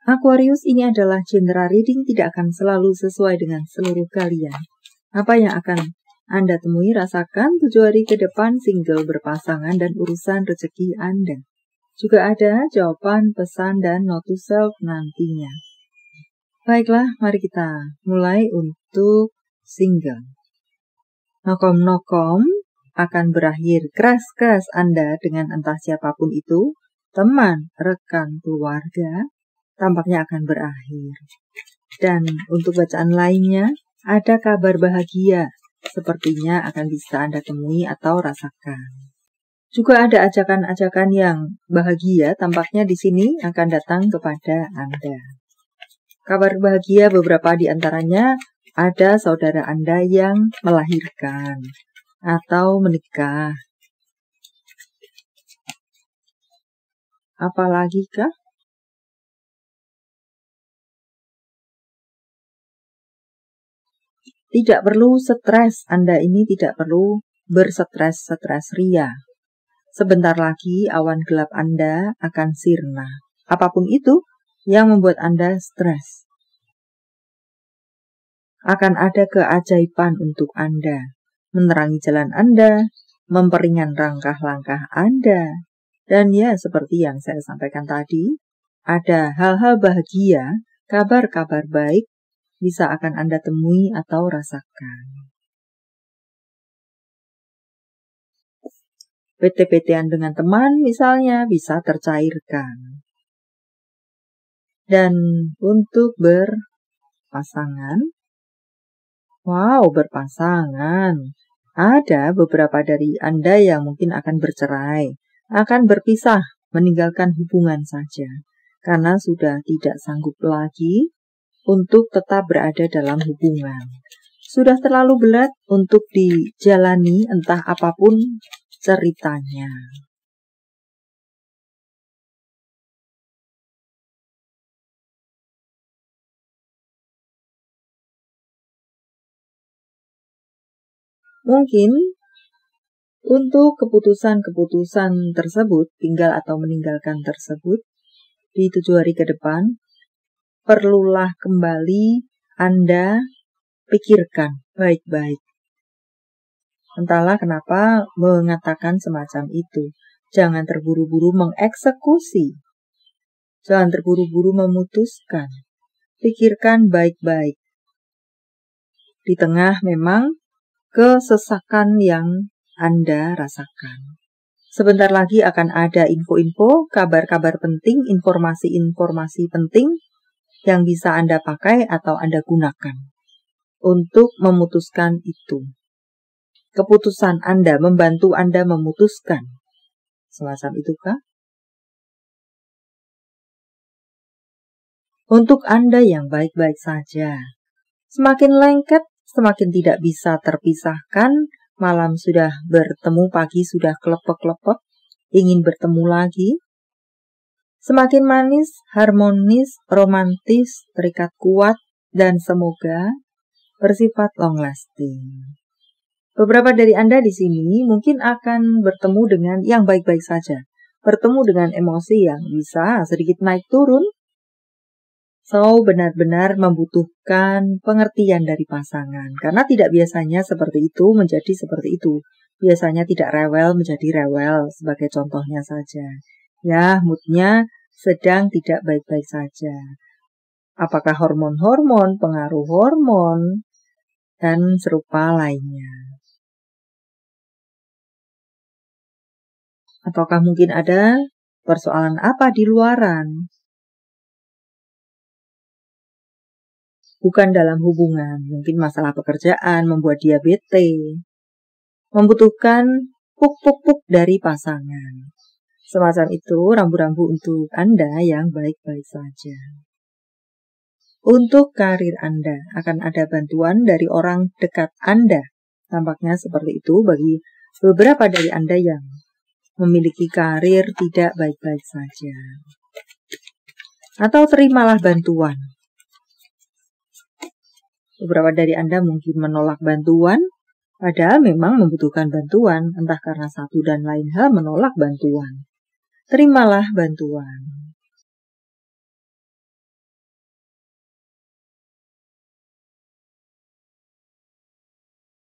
Aquarius, ini adalah general reading, tidak akan selalu sesuai dengan seluruh kalian. Apa yang akan Anda temui, rasakan 7 hari ke depan, single, berpasangan, dan urusan rezeki Anda. Juga ada jawaban, pesan, dan note to self nantinya. Baiklah, mari kita mulai untuk single. Nokom-nokom akan berakhir keras-keras Anda dengan entah siapapun itu, teman, rekan, keluarga, tampaknya akan berakhir. Dan untuk bacaan lainnya, ada kabar bahagia, sepertinya akan bisa Anda temui atau rasakan. Juga ada ajakan-ajakan yang bahagia, tampaknya di sini akan datang kepada Anda. Kabar bahagia beberapa di antaranya, ada saudara Anda yang melahirkan atau menikah. Apalagi kah? Tidak perlu stres, Anda ini tidak perlu bersetres-stres ria. Sebentar lagi awan gelap Anda akan sirna. Apapun itu yang membuat Anda stres. Akan ada keajaiban untuk Anda, menerangi jalan Anda, memperingan langkah-langkah Anda. Dan ya, seperti yang saya sampaikan tadi, ada hal-hal bahagia, kabar-kabar baik, bisa akan Anda temui atau rasakan. PT-PTan dengan teman misalnya bisa tercairkan. Dan untuk berpasangan, berpasangan. Ada beberapa dari Anda yang mungkin akan bercerai, akan berpisah, meninggalkan hubungan saja. Karena sudah tidak sanggup lagi untuk tetap berada dalam hubungan. Sudah terlalu berat untuk dijalani entah apapun ceritanya. Mungkin untuk keputusan-keputusan tersebut, tinggal atau meninggalkan tersebut, di 7 hari ke depan, perlulah kembali Anda pikirkan baik-baik. Entahlah kenapa mengatakan semacam itu. Jangan terburu-buru mengeksekusi. Jangan terburu-buru memutuskan. Pikirkan baik-baik. Di tengah memang kesesakan yang Anda rasakan. Sebentar lagi akan ada info-info, kabar-kabar penting, informasi-informasi penting yang bisa Anda pakai atau Anda gunakan untuk memutuskan itu. Keputusan Anda membantu Anda memutuskan. Semacam itukah? Untuk Anda yang baik-baik saja. Semakin lengket, semakin tidak bisa terpisahkan. Malam sudah bertemu, pagi sudah kelepek-kelepek, ingin bertemu lagi. Semakin manis, harmonis, romantis, terikat kuat, dan semoga bersifat long lasting. Beberapa dari Anda di sini mungkin akan bertemu dengan yang baik-baik saja. Bertemu dengan emosi yang bisa sedikit naik turun. So, benar-benar membutuhkan pengertian dari pasangan. Karena tidak biasanya seperti itu menjadi seperti itu. Biasanya tidak rewel menjadi rewel, sebagai contohnya saja. Ya, moodnya sedang tidak baik-baik saja. Apakah hormon-hormon, pengaruh hormon, dan serupa lainnya. Ataukah mungkin ada persoalan apa di luaran? Bukan dalam hubungan, mungkin masalah pekerjaan membuat dia bete. Membutuhkan puk-puk-puk dari pasangan. Semacam itu rambu-rambu untuk Anda yang baik-baik saja. Untuk karir Anda, akan ada bantuan dari orang dekat Anda. Tampaknya seperti itu bagi beberapa dari Anda yang memiliki karir tidak baik-baik saja. Atau terimalah bantuan. Beberapa dari Anda mungkin menolak bantuan, padahal memang membutuhkan bantuan, entah karena satu dan lain hal menolak bantuan. Terimalah bantuan.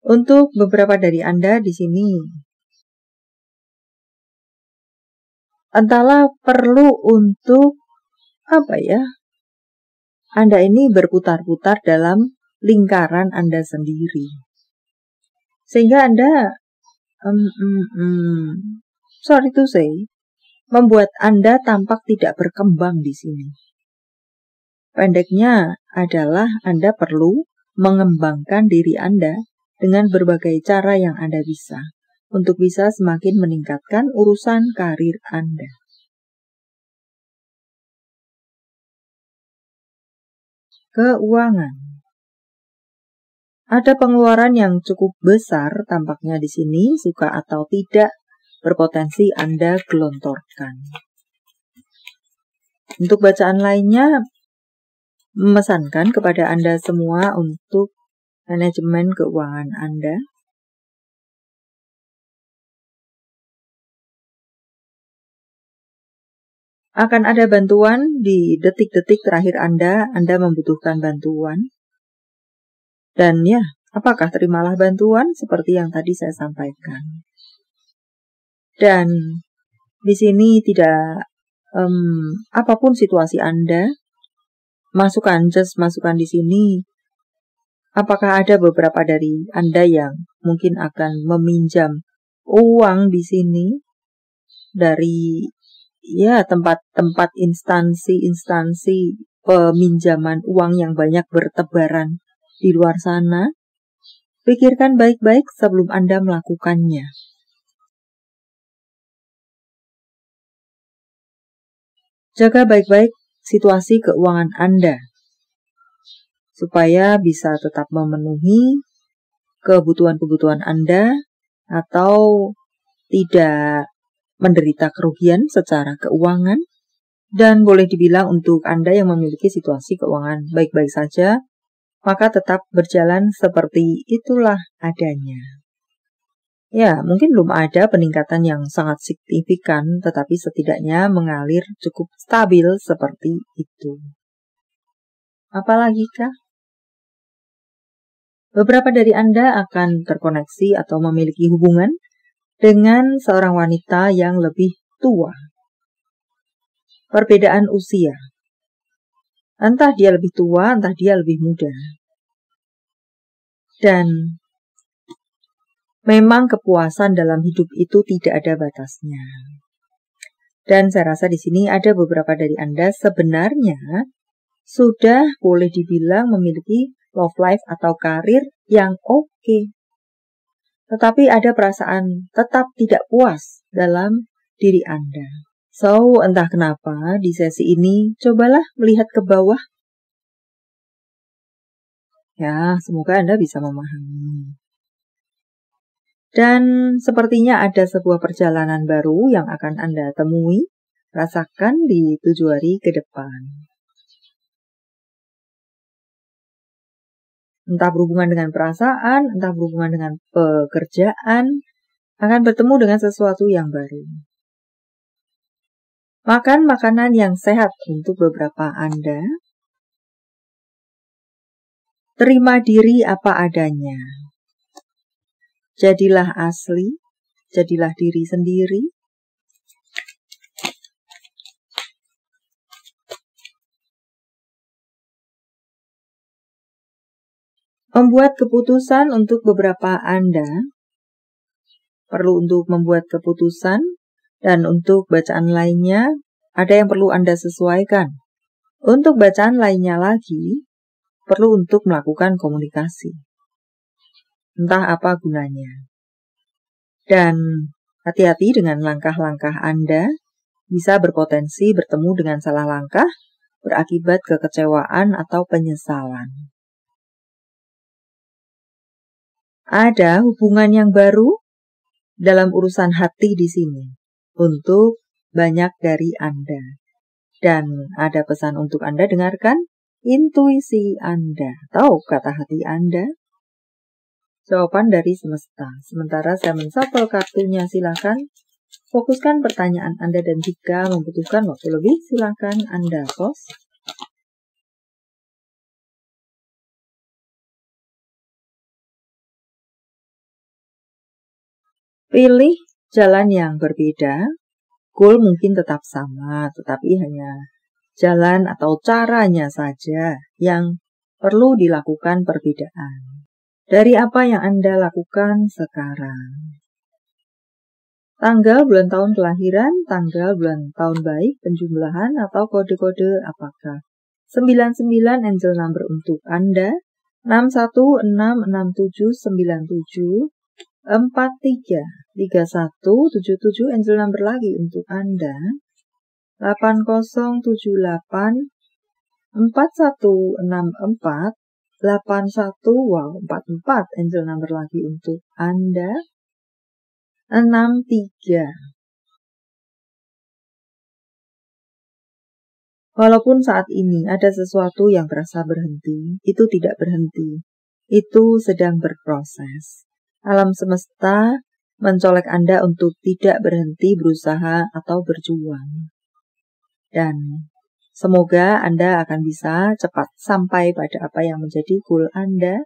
Untuk beberapa dari Anda di sini, entahlah perlu untuk apa ya? Anda ini berputar-putar dalam lingkaran Anda sendiri. Sehingga Anda sorry to say, membuat Anda tampak tidak berkembang di sini. Pendeknya adalah Anda perlu mengembangkan diri Anda dengan berbagai cara yang Anda bisa, untuk bisa semakin meningkatkan urusan karir Anda. Keuangan. Ada pengeluaran yang cukup besar tampaknya di sini, suka atau tidak, berpotensi Anda gelontorkan. Untuk bacaan lainnya, memesankan kepada Anda semua untuk manajemen keuangan Anda. Akan ada bantuan di detik-detik terakhir Anda membutuhkan bantuan. Dan ya, apakah terimalah bantuan seperti yang tadi saya sampaikan. Dan di sini tidak apapun situasi Anda, masukan di sini. Apakah ada beberapa dari Anda yang mungkin akan meminjam uang di sini dari tempat-tempat instansi peminjaman uang yang banyak bertebaran di luar sana? Pikirkan baik-baik sebelum Anda melakukannya. Jaga baik-baik situasi keuangan Anda, supaya bisa tetap memenuhi kebutuhan-kebutuhan Anda atau tidak menderita kerugian secara keuangan. Dan boleh dibilang untuk Anda yang memiliki situasi keuangan baik-baik saja, maka tetap berjalan seperti itulah adanya. Ya, mungkin belum ada peningkatan yang sangat signifikan, tetapi setidaknya mengalir cukup stabil seperti itu. Apalagi kah? Beberapa dari Anda akan terkoneksi atau memiliki hubungan dengan seorang wanita yang lebih tua. Perbedaan usia. Entah dia lebih tua, entah dia lebih muda. Dan memang kepuasan dalam hidup itu tidak ada batasnya. Dan saya rasa di sini ada beberapa dari Anda sebenarnya sudah boleh dibilang memiliki love life atau karir yang oke. Tetapi ada perasaan tetap tidak puas dalam diri Anda. So, entah kenapa di sesi ini cobalah melihat ke bawah. Ya, semoga Anda bisa memahami. Dan sepertinya ada sebuah perjalanan baru yang akan Anda temui, rasakan di 7 hari ke depan. Entah berhubungan dengan perasaan, entah berhubungan dengan pekerjaan, akan bertemu dengan sesuatu yang baru. Makan makanan yang sehat untuk beberapa Anda. Terima diri apa adanya. Jadilah asli, jadilah diri sendiri. Membuat keputusan untuk beberapa Anda, perlu untuk membuat keputusan, dan untuk bacaan lainnya, ada yang perlu Anda sesuaikan. Untuk bacaan lainnya lagi, perlu untuk melakukan komunikasi. Entah apa gunanya. Dan hati-hati dengan langkah-langkah Anda, bisa berpotensi bertemu dengan salah langkah, berakibat kekecewaan atau penyesalan. Ada hubungan yang baru dalam urusan hati di sini untuk banyak dari Anda. Dan ada pesan untuk Anda dengarkan, intuisi Anda atau kata hati Anda. Jawaban dari semesta. Sementara saya menshuffle kartunya, silakan fokuskan pertanyaan Anda dan jika membutuhkan waktu lebih, silakan Anda pause. Pilih jalan yang berbeda. Goal mungkin tetap sama, tetapi hanya jalan atau caranya saja yang perlu dilakukan perbedaan. Dari apa yang Anda lakukan sekarang. Tanggal, bulan, tahun kelahiran, tanggal, bulan, tahun baik, penjumlahan atau kode-kode apakah. 99 angel number untuk Anda, 61666797, 433177 angel number lagi untuk Anda, 8078 4164 81, wow, 44 angel number lagi untuk Anda, 63. Walaupun saat ini ada sesuatu yang berasa berhenti, itu tidak berhenti. Itu sedang berproses. Alam semesta mencolek Anda untuk tidak berhenti berusaha atau berjuang. Dan semoga Anda akan bisa cepat sampai pada apa yang menjadi goal Anda.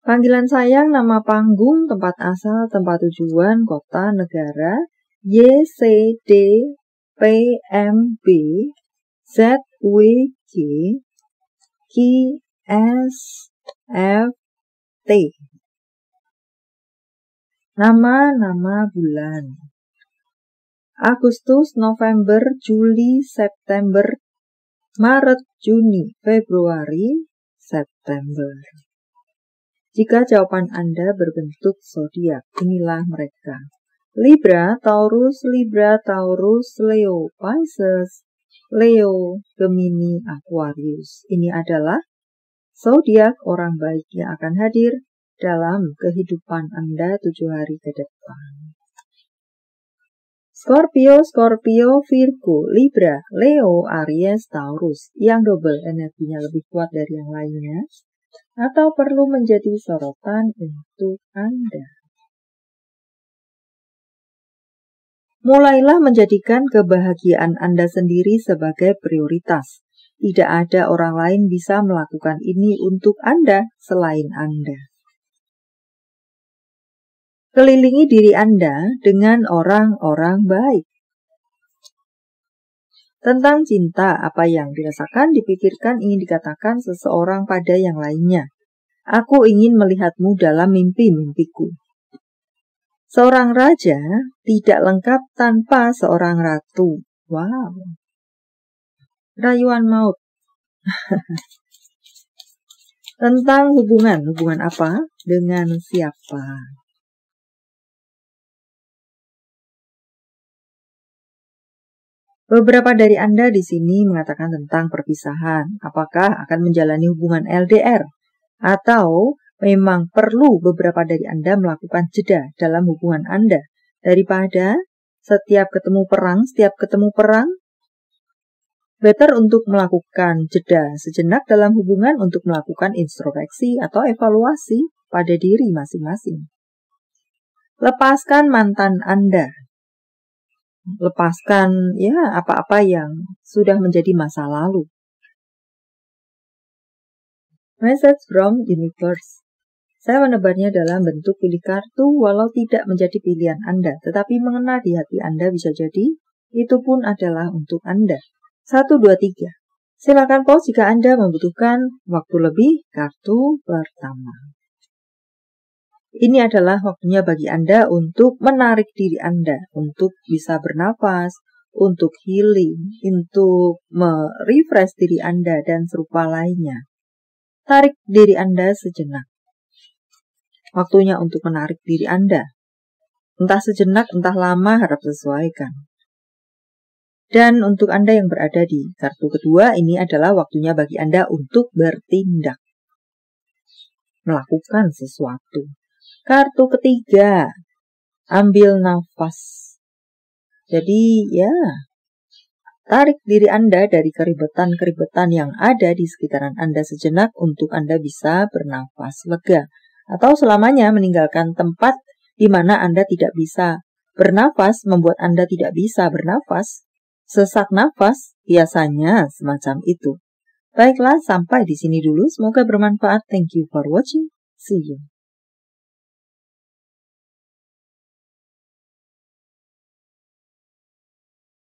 Panggilan sayang, nama panggung, tempat asal, tempat tujuan, kota, negara, Y, C, D, P, M, B, Z, W, G, Q, S, F, T. Nama bulan. Agustus, November, Juli, September, Maret, Juni, Februari, September. Jika jawaban Anda berbentuk zodiak, inilah mereka. Libra, Taurus, Leo, Pisces, Leo, Gemini, Aquarius. Ini adalah zodiak orang baik yang akan hadir dalam kehidupan Anda 7 hari ke depan. Scorpio, Virgo, Libra, Leo, Aries, Taurus. Yang double energinya lebih kuat dari yang lainnya, atau perlu menjadi sorotan untuk Anda. Mulailah menjadikan kebahagiaan Anda sendiri sebagai prioritas. Tidak ada orang lain bisa melakukan ini untuk Anda selain Anda. Kelilingi diri Anda dengan orang-orang baik. Tentang cinta, apa yang dirasakan, dipikirkan, ingin dikatakan seseorang pada yang lainnya. Aku ingin melihatmu dalam mimpi-mimpiku. Seorang raja tidak lengkap tanpa seorang ratu. Wow. Rayuan maut. Tentang hubungan apa? Dengan siapa? Beberapa dari Anda di sini mengatakan tentang perpisahan. Apakah akan menjalani hubungan LDR? Atau memang perlu beberapa dari Anda melakukan jeda dalam hubungan Anda? Daripada setiap ketemu perang, better untuk melakukan jeda sejenak dalam hubungan untuk melakukan introspeksi atau evaluasi pada diri masing-masing. Lepaskan mantan Anda. Lepaskan apa-apa yang sudah menjadi masa lalu. Message from Universe. Saya menebarnya dalam bentuk pilih kartu walau tidak menjadi pilihan Anda, tetapi mengena di hati Anda bisa jadi itu pun adalah untuk Anda. 1, 2, 3. Silakan pause jika Anda membutuhkan waktu lebih. Kartu pertama. Ini adalah waktunya bagi Anda untuk menarik diri Anda, untuk bisa bernafas, untuk healing, untuk merefresh diri Anda, dan serupa lainnya. Tarik diri Anda sejenak. Waktunya untuk menarik diri Anda. Entah sejenak, entah lama, harap sesuaikan. Dan untuk Anda yang berada di kartu kedua, ini adalah waktunya bagi Anda untuk bertindak. Melakukan sesuatu. Kartu ketiga, ambil nafas. Jadi tarik diri Anda dari keribetan-keribetan yang ada di sekitaran Anda sejenak untuk Anda bisa bernafas lega. Atau selamanya meninggalkan tempat di mana Anda tidak bisa bernafas, membuat Anda tidak bisa bernafas. Sesak nafas biasanya semacam itu. Baiklah, sampai di sini dulu. Semoga bermanfaat. Thank you for watching. See you.